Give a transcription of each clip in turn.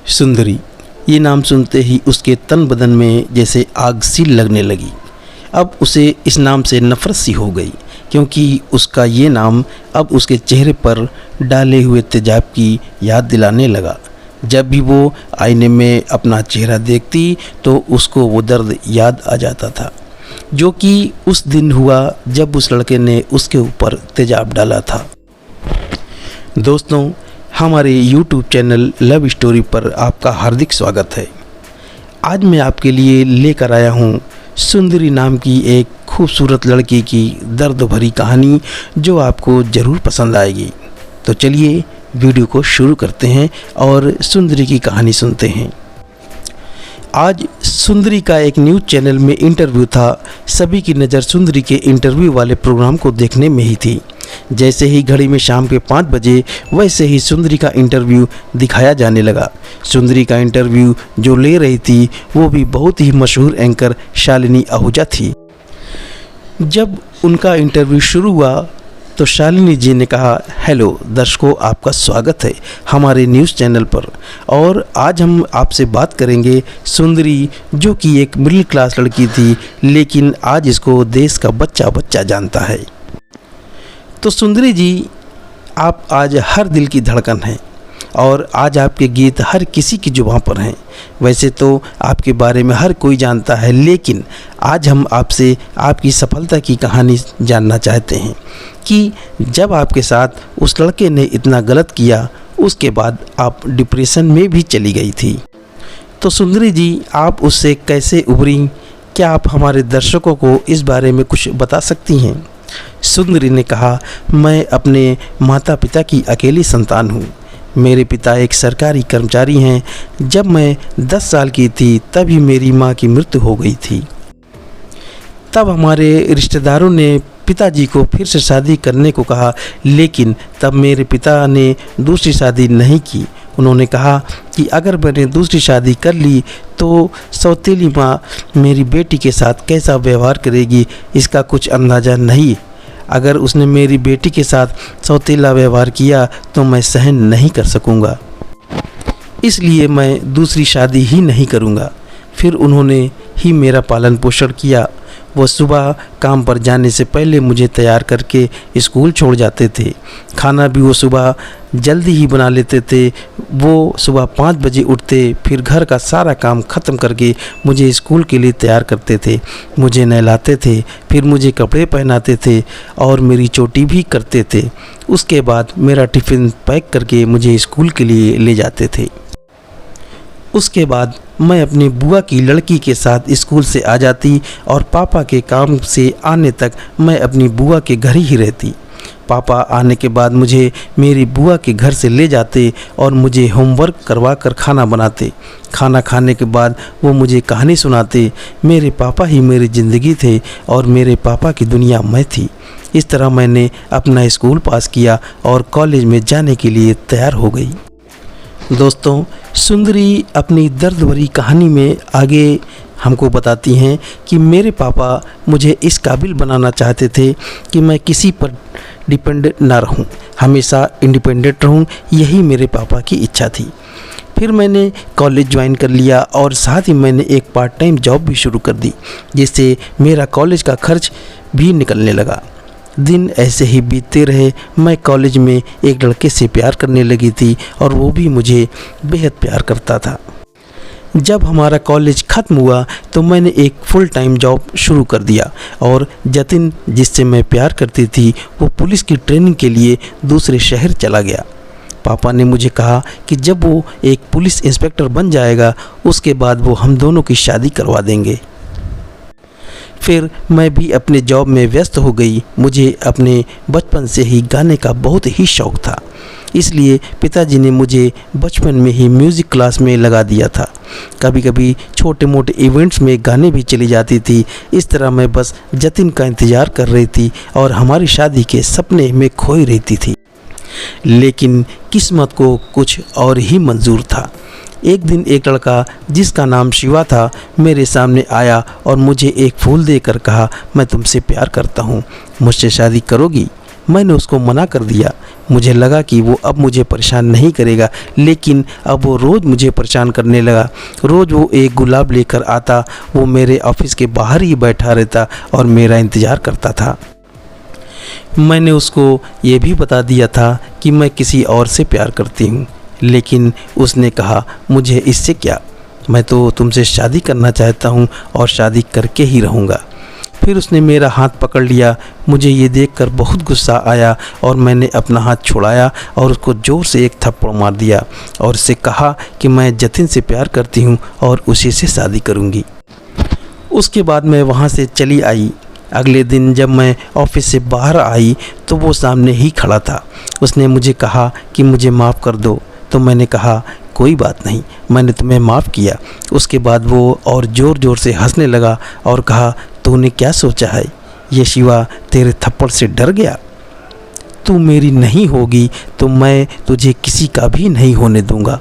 सुंदरी, ये नाम सुनते ही उसके तन बदन में जैसे आग सी लगने लगी। अब उसे इस नाम से नफरत सी हो गई, क्योंकि उसका ये नाम अब उसके चेहरे पर डाले हुए तेजाब की याद दिलाने लगा। जब भी वो आईने में अपना चेहरा देखती तो उसको वो दर्द याद आ जाता था, जो कि उस दिन हुआ जब उस लड़के ने उसके ऊपर तेजाब डाला था। दोस्तों, हमारे YouTube चैनल लव स्टोरी पर आपका हार्दिक स्वागत है। आज मैं आपके लिए लेकर आया हूँ सुंदरी नाम की एक खूबसूरत लड़की की दर्द भरी कहानी, जो आपको ज़रूर पसंद आएगी। तो चलिए वीडियो को शुरू करते हैं और सुंदरी की कहानी सुनते हैं। आज सुंदरी का एक न्यूज़ चैनल में इंटरव्यू था। सभी की नज़र सुंदरी के इंटरव्यू वाले प्रोग्राम को देखने में ही थी। जैसे ही घड़ी में शाम के 5 बजे, वैसे ही सुंदरी का इंटरव्यू दिखाया जाने लगा। सुंदरी का इंटरव्यू जो ले रही थी वो भी बहुत ही मशहूर एंकर शालिनी आहूजा थी। जब उनका इंटरव्यू शुरू हुआ तो शालिनी जी ने कहा, हेलो दर्शकों, आपका स्वागत है हमारे न्यूज़ चैनल पर। और आज हम आपसे बात करेंगे सुंदरी, जो कि एक मिडिल क्लास लड़की थी, लेकिन आज इसको देश का बच्चा बच्चा जानता है। तो सुंदरी जी, आप आज हर दिल की धड़कन हैं और आज आपके गीत हर किसी की जुबान पर हैं। वैसे तो आपके बारे में हर कोई जानता है, लेकिन आज हम आपसे आपकी सफलता की कहानी जानना चाहते हैं कि जब आपके साथ उस लड़के ने इतना गलत किया, उसके बाद आप डिप्रेशन में भी चली गई थी। तो सुंदरी जी, आप उससे कैसे उभरी? क्या आप हमारे दर्शकों को इस बारे में कुछ बता सकती हैं? सुंदरी ने कहा, मैं अपने माता पिता की अकेली संतान हूँ। मेरे पिता एक सरकारी कर्मचारी हैं। जब मैं 10 साल की थी तभी मेरी माँ की मृत्यु हो गई थी। तब हमारे रिश्तेदारों ने पिताजी को फिर से शादी करने को कहा, लेकिन तब मेरे पिता ने दूसरी शादी नहीं की। उन्होंने कहा कि अगर मैंने दूसरी शादी कर ली तो सौतेली माँ मेरी बेटी के साथ कैसा व्यवहार करेगी, इसका कुछ अंदाज़ा नहीं। अगर उसने मेरी बेटी के साथ सौतेला व्यवहार किया तो मैं सहन नहीं कर सकूँगा, इसलिए मैं दूसरी शादी ही नहीं करूँगा। फिर उन्होंने ही मेरा पालन पोषण किया। वो सुबह काम पर जाने से पहले मुझे तैयार करके स्कूल छोड़ जाते थे। खाना भी वो सुबह जल्दी ही बना लेते थे। वो सुबह 5 बजे उठते, फिर घर का सारा काम ख़त्म करके मुझे स्कूल के लिए तैयार करते थे। मुझे नहलाते थे, फिर मुझे कपड़े पहनाते थे और मेरी चोटी भी करते थे। उसके बाद मेरा टिफ़िन पैक करके मुझे स्कूल के लिए ले जाते थे। उसके बाद मैं अपनी बुआ की लड़की के साथ स्कूल से आ जाती और पापा के काम से आने तक मैं अपनी बुआ के घर ही रहती। पापा आने के बाद मुझे मेरी बुआ के घर से ले जाते और मुझे होमवर्क करवा कर खाना बनाते। खाना खाने के बाद वो मुझे कहानी सुनाते। मेरे पापा ही मेरी ज़िंदगी थे और मेरे पापा की दुनिया मैं थी। इस तरह मैंने अपना स्कूल पास किया और कॉलेज में जाने के लिए तैयार हो गई। दोस्तों, सुंदरी अपनी दर्द भरी कहानी में आगे हमको बताती हैं कि मेरे पापा मुझे इस काबिल बनाना चाहते थे कि मैं किसी पर डिपेंडेंट ना रहूं, हमेशा इंडिपेंडेंट रहूं। यही मेरे पापा की इच्छा थी। फिर मैंने कॉलेज ज्वाइन कर लिया और साथ ही मैंने एक पार्ट टाइम जॉब भी शुरू कर दी, जिससे मेरा कॉलेज का खर्च भी निकलने लगा। दिन ऐसे ही बीतते रहे। मैं कॉलेज में एक लड़के से प्यार करने लगी थी और वो भी मुझे बेहद प्यार करता था। जब हमारा कॉलेज ख़त्म हुआ तो मैंने एक फुल टाइम जॉब शुरू कर दिया और जतिन, जिससे मैं प्यार करती थी, वो पुलिस की ट्रेनिंग के लिए दूसरे शहर चला गया। पापा ने मुझे कहा कि जब वो एक पुलिस इंस्पेक्टर बन जाएगा, उसके बाद वो हम दोनों की शादी करवा देंगे। फिर मैं भी अपने जॉब में व्यस्त हो गई। मुझे अपने बचपन से ही गाने का बहुत ही शौक़ था, इसलिए पिताजी ने मुझे बचपन में ही म्यूज़िक क्लास में लगा दिया था। कभी कभी छोटे मोटे इवेंट्स में गाने भी चली जाती थी। इस तरह मैं बस जतिन का इंतज़ार कर रही थी और हमारी शादी के सपने में खोई रहती थी। लेकिन किस्मत को कुछ और ही मंजूर था। एक दिन एक लड़का, जिसका नाम शिवा था, मेरे सामने आया और मुझे एक फूल देकर कहा, मैं तुमसे प्यार करता हूँ, मुझसे शादी करोगी? मैंने उसको मना कर दिया। मुझे लगा कि वो अब मुझे परेशान नहीं करेगा, लेकिन अब वो रोज़ मुझे परेशान करने लगा। रोज़ वो एक गुलाब लेकर आता, वो मेरे ऑफिस के बाहर ही बैठा रहता और मेरा इंतज़ार करता था। मैंने उसको ये भी बता दिया था कि मैं किसी और से प्यार करती हूँ, लेकिन उसने कहा मुझे इससे क्या, मैं तो तुमसे शादी करना चाहता हूँ और शादी करके ही रहूँगा। फिर उसने मेरा हाथ पकड़ लिया। मुझे ये देखकर बहुत गुस्सा आया और मैंने अपना हाथ छुड़ाया और उसको ज़ोर से एक थप्पड़ मार दिया और उससे कहा कि मैं जतिन से प्यार करती हूँ और उसी से शादी करूँगी। उसके बाद मैं वहाँ से चली आई। अगले दिन जब मैं ऑफिस से बाहर आई तो वो सामने ही खड़ा था। उसने मुझे कहा कि मुझे माफ़ कर दो, तो मैंने कहा कोई बात नहीं, मैंने तुम्हें माफ़ किया। उसके बाद वो और ज़ोर ज़ोर से हंसने लगा और कहा तूने क्या सोचा है, ये शिवा तेरे थप्पड़ से डर गया? तू मेरी नहीं होगी तो मैं तुझे किसी का भी नहीं होने दूंगा।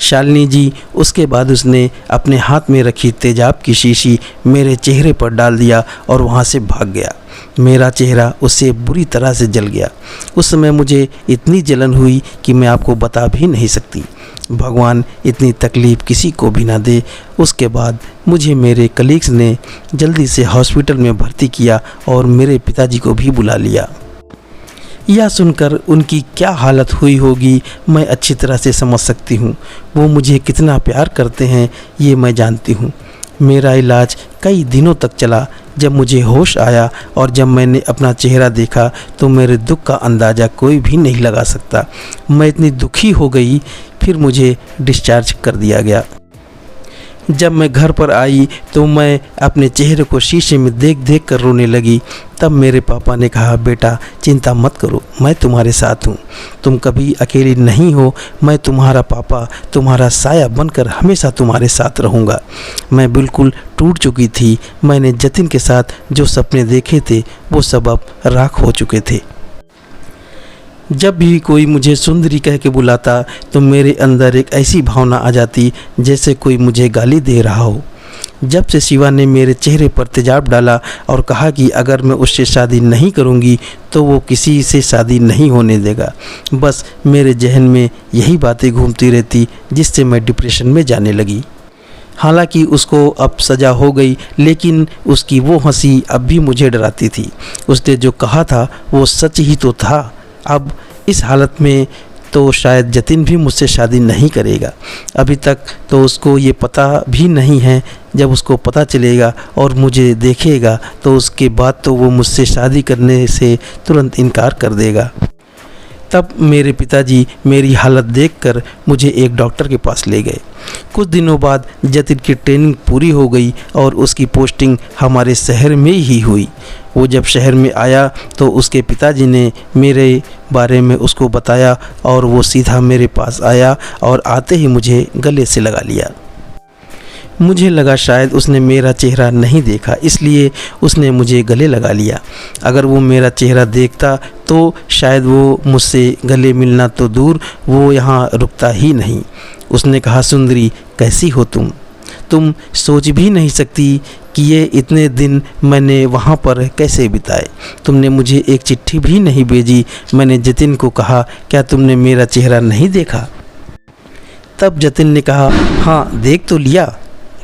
शालिनी जी, उसके बाद उसने अपने हाथ में रखी तेजाब की शीशी मेरे चेहरे पर डाल दिया और वहाँ से भाग गया। मेरा चेहरा उससे बुरी तरह से जल गया। उस समय मुझे इतनी जलन हुई कि मैं आपको बता भी नहीं सकती। भगवान इतनी तकलीफ़ किसी को भी ना दे। उसके बाद मुझे मेरे कलीग्स ने जल्दी से हॉस्पिटल में भर्ती किया और मेरे पिताजी को भी बुला लिया। यह सुनकर उनकी क्या हालत हुई होगी मैं अच्छी तरह से समझ सकती हूँ। वो मुझे कितना प्यार करते हैं ये मैं जानती हूँ। मेरा इलाज कई दिनों तक चला। जब मुझे होश आया और जब मैंने अपना चेहरा देखा तो मेरे दुख का अंदाज़ा कोई भी नहीं लगा सकता। मैं इतनी दुखी हो गई, फिर मुझे डिस्चार्ज कर दिया गया। जब मैं घर पर आई तो मैं अपने चेहरे को शीशे में देख देख कर रोने लगी। तब मेरे पापा ने कहा बेटा चिंता मत करो, मैं तुम्हारे साथ हूँ, तुम कभी अकेली नहीं हो, मैं तुम्हारा पापा तुम्हारा साया बनकर हमेशा तुम्हारे साथ रहूँगा। मैं बिल्कुल टूट चुकी थी। मैंने जतिन के साथ जो सपने देखे थे वो सब अब राख हो चुके थे। जब भी कोई मुझे सुंदरी कह के बुलाता तो मेरे अंदर एक ऐसी भावना आ जाती जैसे कोई मुझे गाली दे रहा हो। जब से शिवा ने मेरे चेहरे पर तेजाब डाला और कहा कि अगर मैं उससे शादी नहीं करूंगी तो वो किसी से शादी नहीं होने देगा, बस मेरे जहन में यही बातें घूमती रहती, जिससे मैं डिप्रेशन में जाने लगी। हालांकि उसको अब सज़ा हो गई, लेकिन उसकी वो हंसी अब भी मुझे डराती थी। उसने जो कहा था वो सच ही तो था। अब इस हालत में तो शायद जतिन भी मुझसे शादी नहीं करेगा। अभी तक तो उसको ये पता भी नहीं है। जब उसको पता चलेगा और मुझे देखेगा तो उसके बाद तो वो मुझसे शादी करने से तुरंत इनकार कर देगा। तब मेरे पिताजी मेरी हालत देखकर मुझे एक डॉक्टर के पास ले गए। कुछ दिनों बाद जतिन की ट्रेनिंग पूरी हो गई और उसकी पोस्टिंग हमारे शहर में ही हुई। वो जब शहर में आया तो उसके पिताजी ने मेरे बारे में उसको बताया और वो सीधा मेरे पास आया और आते ही मुझे गले से लगा लिया। मुझे लगा शायद उसने मेरा चेहरा नहीं देखा, इसलिए उसने मुझे गले लगा लिया। अगर वो मेरा चेहरा देखता तो शायद वो मुझसे गले मिलना तो दूर, वो यहाँ रुकता ही नहीं। उसने कहा सुंदरी कैसी हो तुम सोच भी नहीं सकती कि ये इतने दिन मैंने वहाँ पर कैसे बिताए। तुमने मुझे एक चिट्ठी भी नहीं भेजी। मैंने जतिन को कहा क्या तुमने मेरा चेहरा नहीं देखा? तब जतिन ने कहा हाँ देख तो लिया,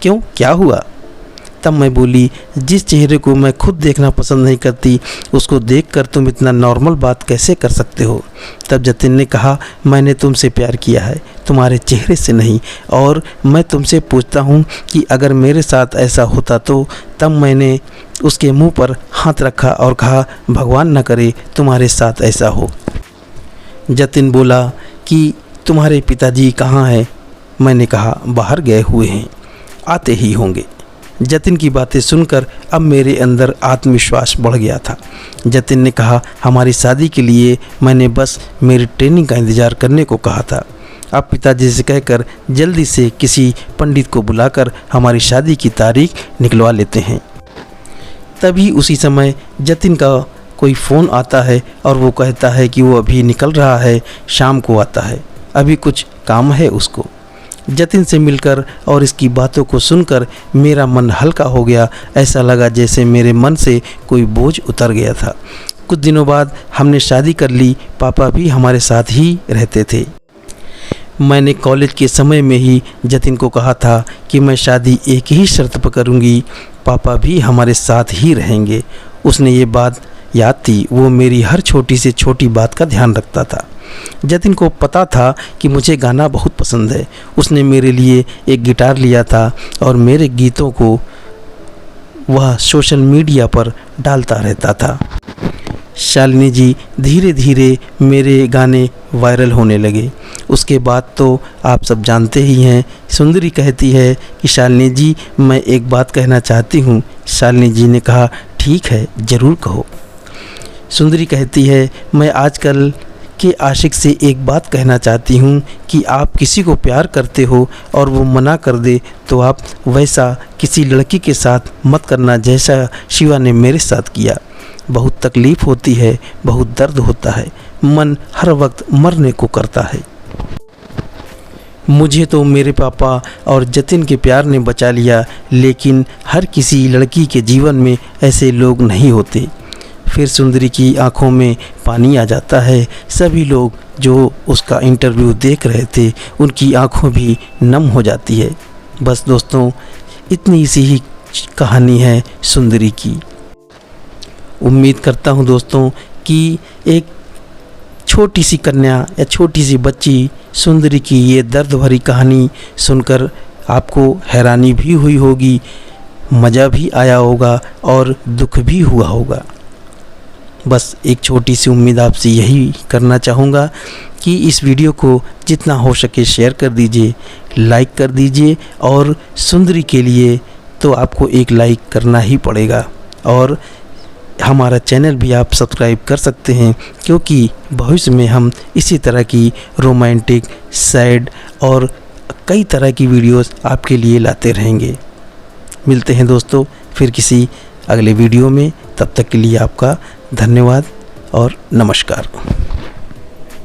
क्यों क्या हुआ? तब मैं बोली जिस चेहरे को मैं खुद देखना पसंद नहीं करती उसको देखकर तुम इतना नॉर्मल बात कैसे कर सकते हो? तब जतिन ने कहा मैंने तुमसे प्यार किया है, तुम्हारे चेहरे से नहीं, और मैं तुमसे पूछता हूँ कि अगर मेरे साथ ऐसा होता तो। तब मैंने उसके मुंह पर हाथ रखा और कहा भगवान न करे तुम्हारे साथ ऐसा हो। जतिन बोला कि तुम्हारे पिताजी कहाँ हैं? मैंने कहा बाहर गए हुए हैं, आते ही होंगे। जतिन की बातें सुनकर अब मेरे अंदर आत्मविश्वास बढ़ गया था। जतिन ने कहा हमारी शादी के लिए मैंने बस मेरी ट्रेनिंग का इंतज़ार करने को कहा था। अब पिताजी से कहकर जल्दी से किसी पंडित को बुलाकर हमारी शादी की तारीख निकलवा लेते हैं। तभी उसी समय जतिन का कोई फ़ोन आता है और वो कहता है कि वो अभी निकल रहा है, शाम को आता है, अभी कुछ काम है उसको। जतिन से मिलकर और इसकी बातों को सुनकर मेरा मन हल्का हो गया। ऐसा लगा जैसे मेरे मन से कोई बोझ उतर गया था। कुछ दिनों बाद हमने शादी कर ली। पापा भी हमारे साथ ही रहते थे। मैंने कॉलेज के समय में ही जतिन को कहा था कि मैं शादी एक ही शर्त पर करूँगी, पापा भी हमारे साथ ही रहेंगे। उसने ये बात याद थी, वो मेरी हर छोटी से छोटी बात का ध्यान रखता था। जतिन को पता था कि मुझे गाना बहुत पसंद है। उसने मेरे लिए एक गिटार लिया था और मेरे गीतों को वह सोशल मीडिया पर डालता रहता था। शालिनी जी धीरे धीरे मेरे गाने वायरल होने लगे। उसके बाद तो आप सब जानते ही हैं। सुंदरी कहती है कि शालिनी जी मैं एक बात कहना चाहती हूँ। शालिनी जी ने कहा ठीक है, ज़रूर कहो। सुंदरी कहती है मैं आजकल के आशिक से एक बात कहना चाहती हूँ कि आप किसी को प्यार करते हो और वो मना कर दे तो आप वैसा किसी लड़की के साथ मत करना जैसा शिवा ने मेरे साथ किया। बहुत तकलीफ़ होती है, बहुत दर्द होता है, मन हर वक्त मरने को करता है। मुझे तो मेरे पापा और जतिन के प्यार ने बचा लिया, लेकिन हर किसी लड़की के जीवन में ऐसे लोग नहीं होते। फिर सुंदरी की आंखों में पानी आ जाता है। सभी लोग जो उसका इंटरव्यू देख रहे थे उनकी आंखों भी नम हो जाती है। बस दोस्तों, इतनी सी ही कहानी है सुंदरी की। उम्मीद करता हूँ दोस्तों कि एक छोटी सी कन्या या छोटी सी बच्ची सुंदरी की ये दर्द भरी कहानी सुनकर आपको हैरानी भी हुई होगी, मज़ा भी आया होगा और दुख भी हुआ होगा। बस एक छोटी सी उम्मीद आपसे यही करना चाहूँगा कि इस वीडियो को जितना हो सके शेयर कर दीजिए, लाइक कर दीजिए। और सुंदरी के लिए तो आपको एक लाइक करना ही पड़ेगा और हमारा चैनल भी आप सब्सक्राइब कर सकते हैं, क्योंकि भविष्य में हम इसी तरह की रोमांटिक, सैड और कई तरह की वीडियोस आपके लिए लाते रहेंगे। मिलते हैं दोस्तों फिर किसी अगले वीडियो में। तब तक के लिए आपका धन्यवाद और नमस्कार।